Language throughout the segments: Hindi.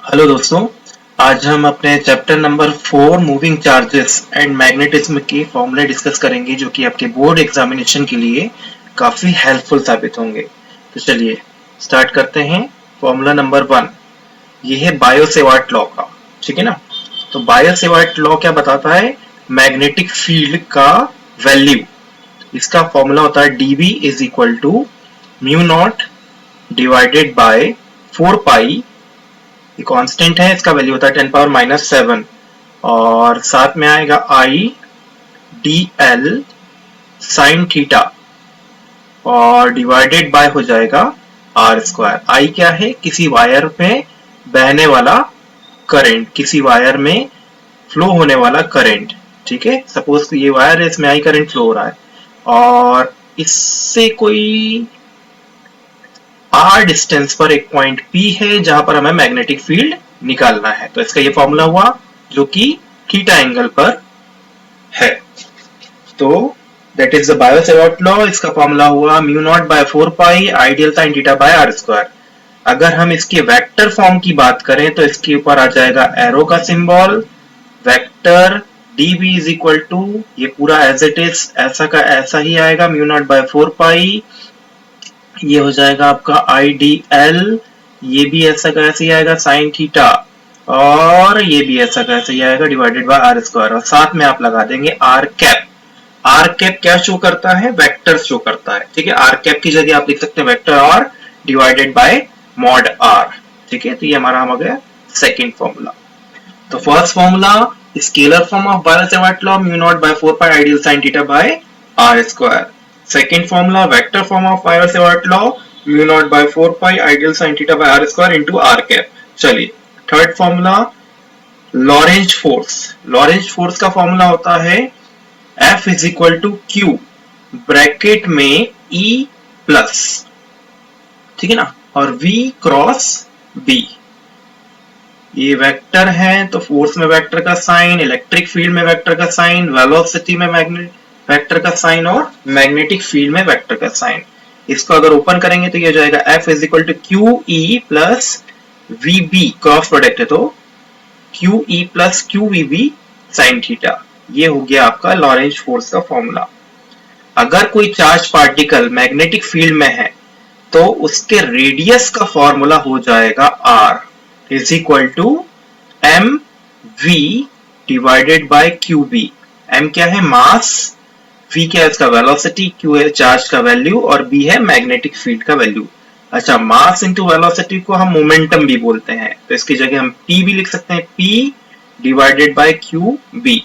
हेलो दोस्तों, आज हम अपने chapter number 4 moving charges and magnetism के फॉर्मूले डिस्कस करेंगे जो कि आपके बोर्ड एग्जामिनेशन के लिए काफी हेल्पफुल साबित होंगे। तो चलिए स्टार्ट करते हैं। फॉर्मूला नंबर 1 ये है बायो-सेवार्ट लॉ का, ठीक है ना। तो बायो-सेवार्ट लॉ क्या बताता है? मैग्नेटिक फील्ड का वैल्यू, इसका फॉर्मूला होता है dB is equal to mu naught divided by 4 pi. ये कांस्टेंट है, इसका वैल्यू होता है 10⁻⁻⁷ और साथ में आएगा I D L sine theta और डिवाइडेड बाय हो जाएगा आर स्क्वायर। आई क्या है? किसी वायर में बहने वाला करंट, किसी वायर में फ्लो होने वाला करंट, ठीक है। सपोज ये वायर है, इसमें आई करंट फ्लो हो रहा है और इससे कोई आर डिस्टेंस पर एक पॉइंट पी है जहां पर हमें मैग्नेटिक फील्ड निकालना है। तो इसका ये फॉर्मूला हुआ जो कि थीटा एंगल पर है। तो that is the Biot Savart law. इसका फॉर्मूला हुआ mu naught by 4 pi I dl sine theta by are square. अगर हम इसके वेक्टर फॉर्म की बात करें तो इसके ऊपर आ जाएगा एरो का symbol, vector dv is equal to ये पूरा एज इट इज ऐसा का ऐसा ही आएगा, म्यू नॉट बाय 4 पाई, ये हो जाएगा आपका आई डी एल, ये भी ऐसा का ऐसे ही आएगा साइन थीटा और ये भी ऐसा का ऐसे ही आएगा डिवाइडेड बाय आर स्क्वायर और साथ में आप लगा देंगे आर कैप। आर कैप क्या शो करता है? वेक्टर शो करता है, ठीक है। आर कैप की जगह आप लिख सकते हैं vector r divided by mod r, ठीक है। तो ये हमारा हो गया सेकंड फॉर्मूला। तो first formula scalar form of Biot Savart law mu naught by 4 pi I dl sine theta by are square. Second formula vector form of Biot Savart law mu naught by 4 pi I dl sine theta by are square into r cap. चलिए third formula Lorentz force. Lorentz force का फॉर्मूला होता है F is equal to Q bracket में E प्लस, ठीक है ना, और V क्रॉस B। ये वेक्टर है तो फोर्स में वेक्टर का साइन, इलेक्ट्रिक फील्ड में वेक्टर का साइन, वेलोसिटी में मैग्नेट वेक्टर का साइन और मैग्नेटिक फील्ड में वेक्टर का साइन। इसको अगर ओपन करेंगे तो ये हो जाएगा F is equal to Q E plus V B, cross product है तो Q E plus Q we B sine theta. ये हो गया आपका लॉरेंज फोर्स का फॉर्मूला। अगर कोई चार्ज पार्टिकल मैग्नेटिक फील्ड में है तो उसके रेडियस का फॉर्मूला हो जाएगा R is equal to M V divided by Q B. M क्या है? मास, v क्या है? इसका वेलोसिटी, q है चार्ज का वैल्यू और b है मैग्नेटिक फील्ड का वैल्यू। अच्छा, मास इनटू वेलोसिटी को हम मोमेंटम भी बोलते हैं तो इसकी जगह हम p भी लिख सकते हैं, p divided by qb।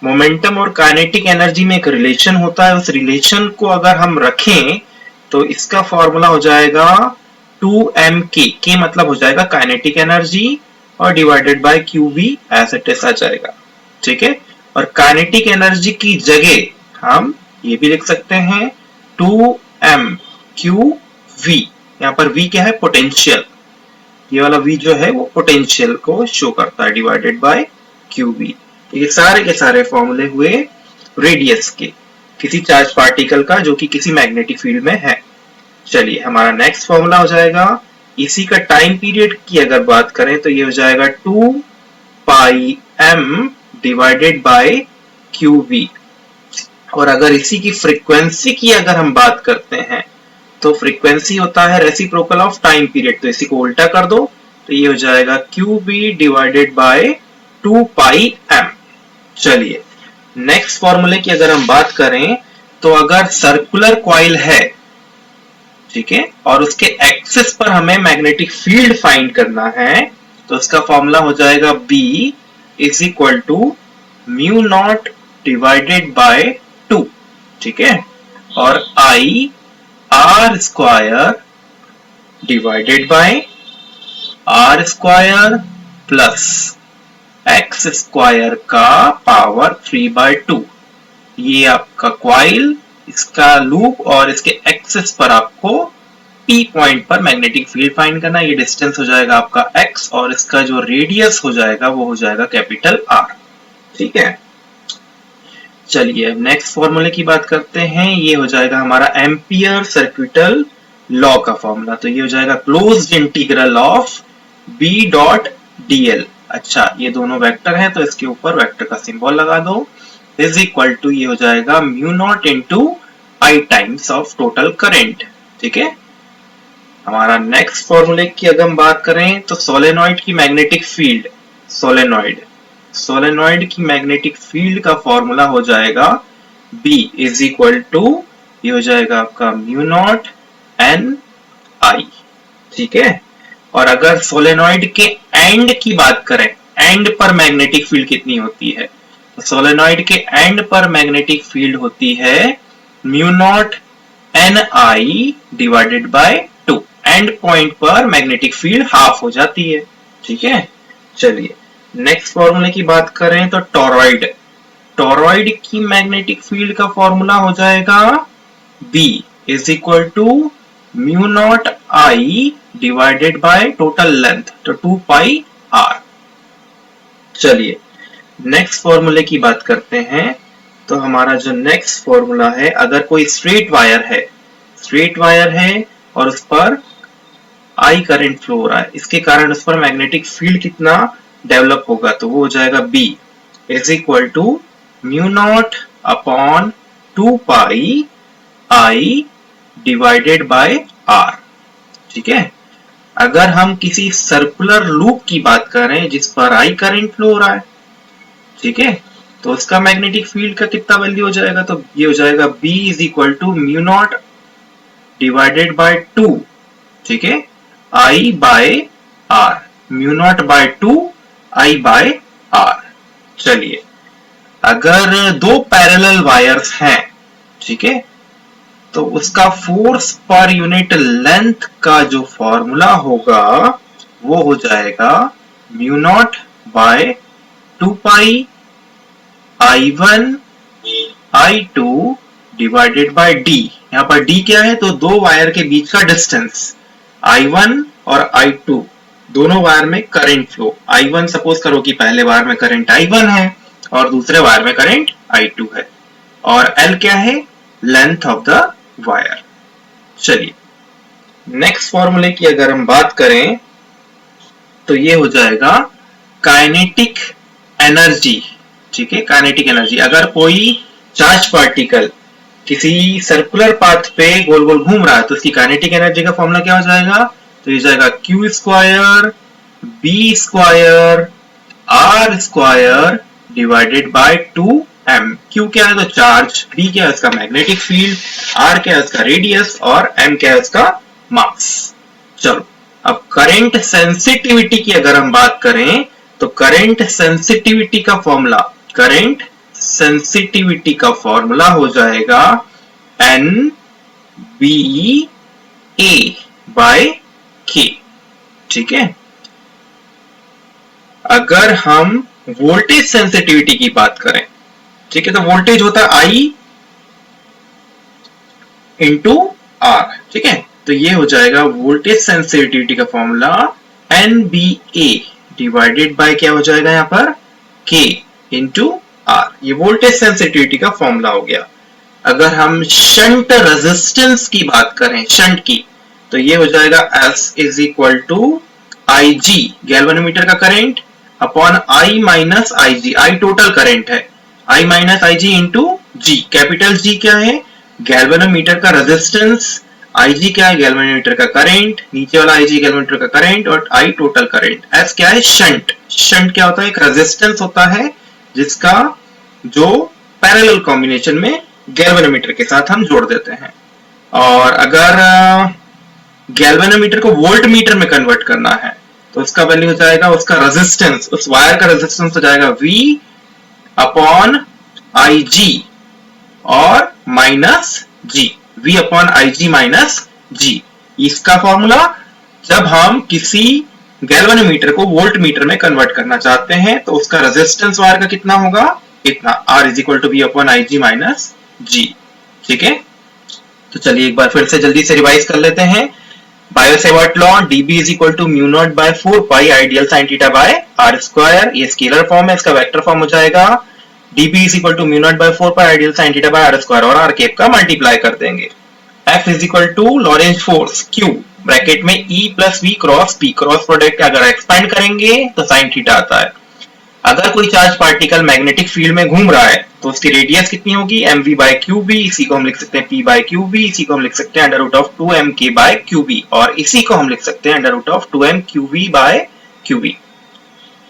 Momentum और काइनेटिक एनर्जी में एक रिलेशन होता है, उस रिलेशन को अगर हम रखें तो इसका फॉर्मूला हो जाएगा 2mk। k मतलब हो जाएगा काइनेटिक एनर्जी और divided by qb as it is आ जाएगा, ठीक है। और काइनेटिक एनर्जी की जगह हम ये भी लिख सकते हैं 2mqv। यहाँ पर v क्या है? पोटेंशियल। ये वाला v जो है वो पोटेंशियल को शो करता है डिवाइडेड बाय qv। ये सारे के सारे फॉर्मूले हुए रेडियस के, किसी चार्ज पार्टिकल का जो कि किसी मैग्नेटिक फील्ड में है। चलिए हमारा नेक्स्ट फॉर्मूला हो जाएगा, इसी का टाइम पीरियड की अगर बात करें तो ये हो जाएगा 2 पाई m डिवाइडेड बाय qv। और अगर इसी की फ्रीक्वेंसी की अगर हम बात करते हैं तो फ्रीक्वेंसी होता है रेसिप्रोकल ऑफ टाइम पीरियड, तो इसी को उल्टा कर दो तो ये हो जाएगा qb divided by 2 pi m। चलिए नेक्स्ट फॉर्मूले की अगर हम बात करें तो अगर सर्कुलर कॉइल है, ठीक है, और उसके एक्सिस पर हमें मैग्नेटिक फील्ड फाइंड करना है तो उसका फॉर्मूला हो जाएगा b is equal to mu naught divided by 2, ठीक है, और I R square divided by are square plus x square का पावर 3/2। ये आपका क्वाइल, इसका लूप और इसके एक्सिस पर आपको P पॉइंट पर मैग्नेटिक फील्ड फाइंड करना। ये डिस्टेंस हो जाएगा आपका x और इसका जो रेडियस हो जाएगा वो हो जाएगा कैपिटल R, ठीक है। चलिए अब नेक्स्ट फॉर्मूले की बात करते हैं, ये हो जाएगा हमारा एम्पियर सर्किटल लॉ का फॉर्मूला। तो ये हो जाएगा closed integral of b dot dl। अच्छा, ये दोनों वेक्टर हैं तो इसके ऊपर वेक्टर का सिंबल लगा दो, इज इक्वल टू ये हो जाएगा mu naught into I times of total current. ठीक है, हमारा नेक्स्ट फॉर्मूले की अगर हम बात करें तो सोलेनॉइड की मैग्नेटिक फील्ड, सोलेनॉइड की मैग्नेटिक फील्ड का फॉर्मूला हो जाएगा B इज इक्वल टू ये हो जाएगा आपका म्यू नॉट एन आई। ठीक है, और अगर सोलेनॉइड के एंड की बात करें, एंड पर मैग्नेटिक फील्ड कितनी होती है, तो सोलेनॉइड के एंड पर मैग्नेटिक फील्ड होती है mu naught n I divided by 2। And point पर मैग्नेटिक फील्ड हाफ हो जाती है। ठीक है, चलिए नेक्स्ट फॉर्मूले की बात करें तो टोरॉइड की मैग्नेटिक फील्ड का फॉर्मूला हो जाएगा B is equal to mu naught I divided by total length, तो 2 पाई r। चलिए नेक्स्ट फॉर्मूले की बात करते हैं। तो हमारा जो नेक्स्ट फॉर्मूला है, अगर कोई स्ट्रेट वायर है और उस पर आई करंट फ्लो हो रहा है, इसके कारण उस पर मैग्नेटिक फील्ड कितना डेवलप होगा, तो वो हो जाएगा B is equal to mu naught upon 2 pi I divided by r। ठीक है, अगर हम किसी सर्कुलर लूप की बात करें जिस पर आई करंट फ्लो हो रहा है, ठीक है, तो उसका मैग्नेटिक फील्ड का कितना वैल्यू हो जाएगा, तो ये हो जाएगा B is equal to mu naught divided by 2। ठीक है, I by r, mu naught by 2 I by r। चलिए अगर दो पैरेलल वायर्स हैं, ठीक है, तो उसका फोर्स पर यूनिट लेंथ का जो फॉर्मूला होगा वो हो जाएगा mu naught by 2 pi I1 I2 divided by D। यहाँ पर D क्या है, तो दो वायर के बीच का डिस्टेंस, I1 और I2 दोनों वायर में करंट फ्लो। I1 सपोज करो कि पहले वायर में करंट I1 है और दूसरे वायर में करंट I2 है, और L क्या है, लेंथ ऑफ द वायर। चलिए नेक्स्ट फॉर्मूले की अगर हम बात करें तो ये हो जाएगा काइनेटिक एनर्जी। ठीक है, काइनेटिक एनर्जी, अगर कोई चार्ज पार्टिकल किसी सर्कुलर पाथ पे गोल गोल घूम रहा है तो उसकी काइनेटिक एनर्जी का फॉर्मूला क्या हो जाएगा, तो ये जाएगा Q square B square R square divided bye 2m। Q क्या है, तो चार्ज, B क्या है उसका मैग्नेटिक फील्ड, R क्या है उसका रेडियस, और M क्या है उसका मास। चलो अब करंट सेंसिटिविटी की अगर हम बात करें तो करंट सेंसिटिविटी का फॉर्मूला हो जाएगा N B A by K। ठीक है, अगर हम वोल्टेज सेंसिटिविटी की बात करें, ठीक है, तो वोल्टेज होता है I इंटू R। ठीक है, तो ये हो जाएगा वोल्टेज सेंसिटिविटी का फॉर्मूला NBA डिवाइडेड बाय क्या हो जाएगा यहाँ पर K इंटू R। ये वोल्टेज सेंसिटिविटी का फॉर्मूला हो गया। अगर हम शंट रेजिस्टेंस की बात करें, शंट की, तो ये हो जाएगा S is equal to IG galvanometer का current upon I minus IG, I total current है, I minus IG into G। Capital G क्या है, गैल्वेनोमीटर का रेजिस्टेंस, IG क्या है, गैल्वेनोमीटर का करंट, नीचे वाला IG गैल्वेनोमीटर का करंट, और I टोटल करंट। S क्या है, शंट। शंट क्या होता है, एक रेजिस्टेंस होता है जिसका जो पैरेलल कॉम्बिनेशन में गैल्वेनोमीटर के साथ हम जोड़ देते हैं। और अगर गैल्वेनोमीटर को वोल्ट मीटर में कन्वर्ट करना है तो उसका वैल्यू हो जाएगा, उसका रेजिस्टेंस, उस वायर का रेजिस्टेंस हो जाएगा V अपॉन IG और minus G, V upon IG minus G। इसका फॉर्मूला जब हम किसी गैल्वेनोमीटर को वोल्ट मीटर में कन्वर्ट करना चाहते हैं तो उसका रेजिस्टेंस वायर का कितना होगा, इतना, R is equal to V upon IG minus G। ठीक है, तो चलिए एक बार फिर से जल्दी से रिवाइज कर लेते हैं। Biot Savart law, dB is equal to mu naught by 4 pi I dl sine theta by r square. ये स्केलर फॉर्म है, इसका वेक्टर फॉर्म हो जाएगा dB is equal to mu naught by 4 pi I dl sine theta by r square, और r कैप का मल्टीप्लाई कर देंगे। F is equal to Lorentz force Q bracket में E plus V cross P, cross product अगर एक्सपेंड करेंगे तो साइन थीटा आता है। अगर कोई चार्ज पार्टिकल मैग्नेटिक फील्ड में घूम रहा है तो उसकी रेडियस कितनी होगी, mv बाय qb, इसी को हम लिख सकते हैं p बाय qb, इसी को हम लिख सकते हैं under root of 2mk by qb, और इसी को हम लिख सकते हैं under root of 2m qv by qb।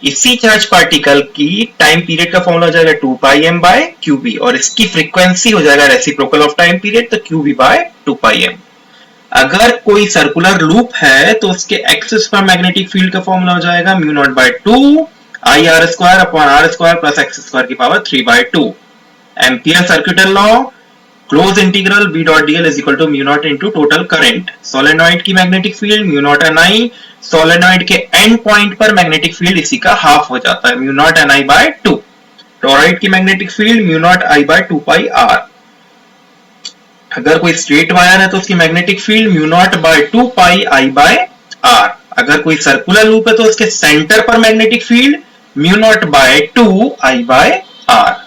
इसी चार्ज पार्टिकल की टाइम पीरियड का फॉर्मूला हो जाएगा 2 पाई m बाय qb, और इसकी फ्रीक्वेंसी हो जाएगा रेसिप्रोकल ऑफ टाइम पीरियड, तो qb बाय 2 पाई m। अगर कोई सर्कुलर लूप है तो उसके एक्सिस पर मैग्नेटिक फील्ड का फॉर्मूला हो जाएगा mu naught by 2 I r square upon r square plus x square की power 3 by 2। Ampere circuital law, close integral B dot dl is equal to mu naught into total current. Solenoid की magnetic field mu naught n I, solenoid के एंड पॉइंट पर मैग्नेटिक फील्ड इसी का हाफ हो जाता है, mu naught n I by 2। Toroid की magnetic field mu naught I by 2 pi R. अगर कोई स्ट्रेट वायर है तो उसकी magnetic field mu naught by 2 pi I by R. अगर कोई सर्कुलर लूप है तो उसके सेंटर पर magnetic field mu naught by 2 I by R.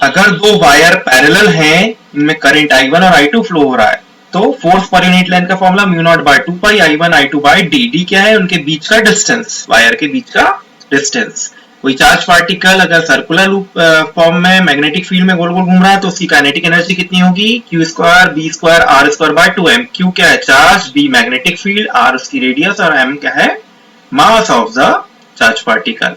अगर दो वायर पैरेलल हैं, इनमें करंट I1 और I2 फ्लो हो रहा है, तो फोर्स पर यूनिट लेंथ का formula mu naught by 2 pi I1 I2 by D। D क्या है, उनके बीच का डिस्टेंस, वायर के बीच का डिस्टेंस। कोई चार्ज पार्टिकल अगर सर्कुलर लूप फॉर्म में मैग्नेटिक फील्ड में गोल गोल घूम रहा है तो उसकी काइनेटिक एनर्जी कितनी होगी, q square b square r square by 2m। q क्या है, charge, b magnetic field, r उसकी रेडियस, और m क्या है, mass of the charge particle.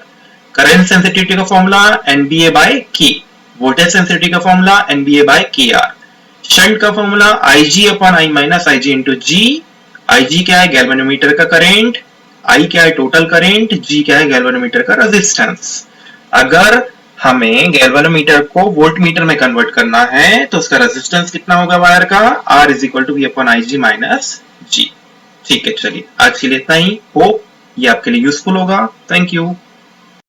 Current sensitivity का formula NBA by K। Voltage sensitivity का formula NBA by KR। Shunt का formula IG upon I minus IG into G। IG क्या है, गैल्वेनोमीटर का करंट, I क्या है, टोटल करंट, G क्या है, गैल्वेनोमीटर का रेजिस्टेंस। अगर हमें गैल्वेनोमीटर को वोल्टमीटर में कन्वर्ट करना है तो उसका रेजिस्टेंस कितना होगा वायर का, R is equal to V upon IG minus G। ठीक है, चलिए आज के लिए इतना ही। होप ये आपके लिए यूजफुल होगा। Thank you.